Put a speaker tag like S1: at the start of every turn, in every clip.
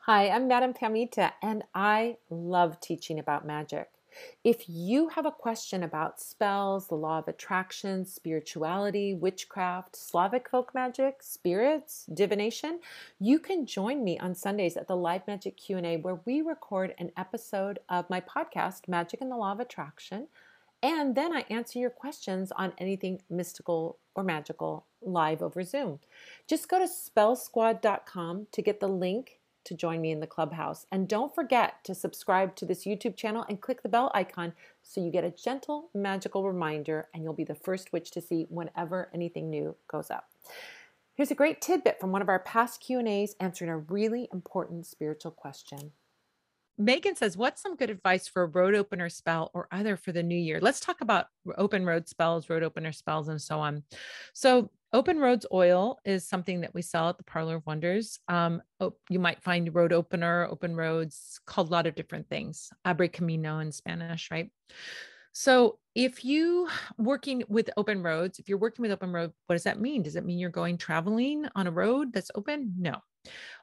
S1: Hi, I'm Madame Pamita, and I love teaching about magic. If you have a question about spells, the law of attraction, spirituality, witchcraft, Slavic folk magic, spirits, divination, you can join me on Sundays at the Live Magic Q&A where we record an episode of my podcast, Magic and the Law of Attraction, and then I answer your questions on anything mystical or magical live over Zoom. Just go to spellsquad.com to get the link to join me in the clubhouse. And don't forget to subscribe to this YouTube channel and click the bell icon so you get a gentle, magical reminder and you'll be the first witch to see whenever anything new goes up. Here's a great tidbit from one of our past Q&As answering a really important spiritual question. Megan says, what's some good advice for a road opener spell or other for the new year? Let's talk about open road spells, road opener spells, and so on. So open roads oil is something that we sell at the Parlour of Wonders. You might find road opener, open roads, called a lot of different things. Abre camino in Spanish, right? So if you working with open roads, if you're working with open road, what does that mean? Does it mean you're going traveling on a road that's open? No.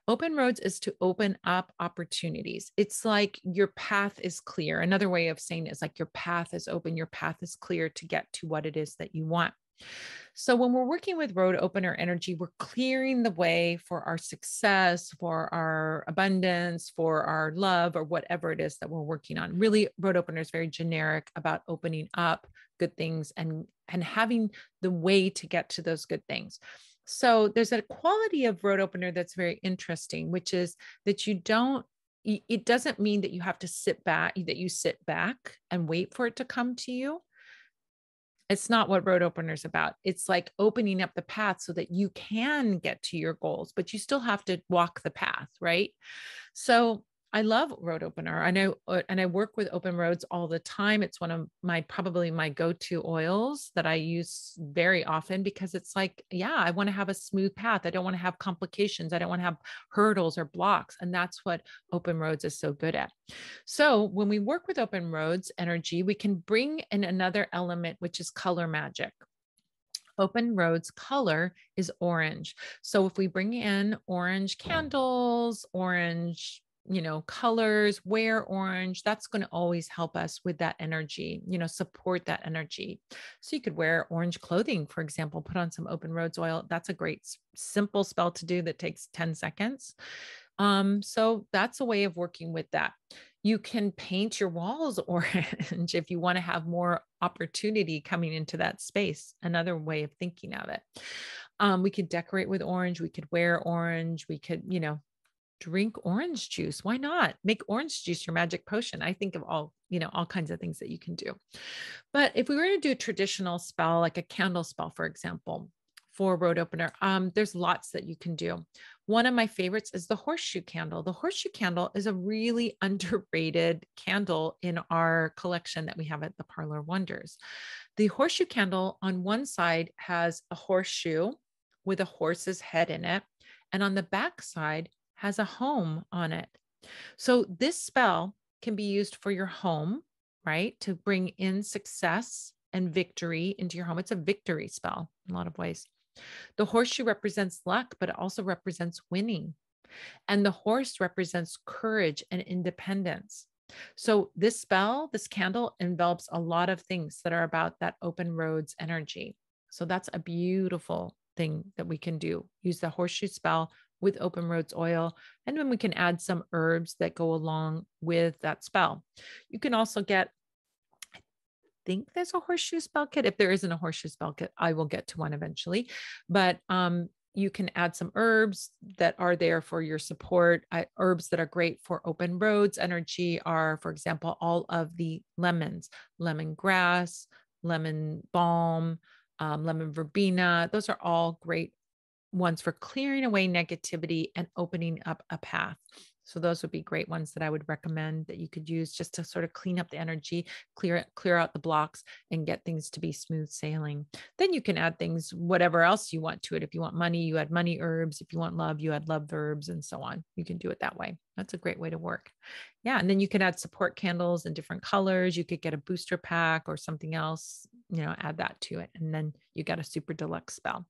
S1: Open roads is to open up opportunities. It's like your path is clear. Another way of saying it is like your path is open, your path is clear to get to what it is that you want. So when we're working with road opener energy, we're clearing the way for our success, for our abundance, for our love, or whatever it is that we're working on. Really, road opener is very generic about opening up good things and having the way to get to those good things. So there's a quality of road opener that's very interesting, which is that it doesn't mean that you have to sit back, that you sit back and wait for it to come to you. It's not what road opener is about. It's like opening up the path so that you can get to your goals, but you still have to walk the path, right? So I love road opener. I know, and I work with open roads all the time. It's one of probably my go-to oils that I use very often because it's like, yeah, I want to have a smooth path. I don't want to have complications. I don't want to have hurdles or blocks. And that's what open roads is so good at. So when we work with open roads energy, we can bring in another element, which is color magic. Open roads color is orange. So if we bring in orange candles, orange, colors, wear orange, that's going to always help us with that energy, support that energy. So you could wear orange clothing, for example, put on some open roads oil. That's a great simple spell to do that takes 10 seconds. So that's a way of working with that. You can paint your walls orange if you want to have more opportunity coming into that space. Another way of thinking of it. We could decorate with orange. We could wear orange. We could, drink orange juice. Why not make orange juice your magic potion? I think of all kinds of things that you can do. But if we were to do a traditional spell, like a candle spell, for example, for road opener, there's lots that you can do. One of my favorites is the horseshoe candle. The horseshoe candle is a really underrated candle in our collection that we have at the Parlour Wonders. The horseshoe candle on one side has a horseshoe with a horse's head in it, and on the back side has a home on it. So this spell can be used for your home, right? To bring in success and victory into your home. It's a victory spell in a lot of ways. The horseshoe represents luck, but it also represents winning. And the horse represents courage and independence. So this spell, this candle envelops a lot of things that are about that open roads energy. So that's a beautiful thing that we can do. Use the horseshoe spell with open roads oil. And then we can add some herbs that go along with that spell. You can also get, I think there's a horseshoe spell kit. If there isn't a horseshoe spell kit, I will get to one eventually. But you can add some herbs that are there for your support. Herbs that are great for open roads energy are, for example, all of the lemons, lemongrass, lemon balm, lemon verbena. Those are all great ones for clearing away negativity and opening up a path. So those would be great ones that I would recommend that you could use just to sort of clean up the energy, clear out the blocks and get things to be smooth sailing. Then you can add things, whatever else you want to it. If you want money, you add money herbs. If you want love, you add love herbs and so on. You can do it that way. That's a great way to work. Yeah. And then you can add support candles in different colors. You could get a booster pack or something else, add that to it. And then you got a super deluxe spell.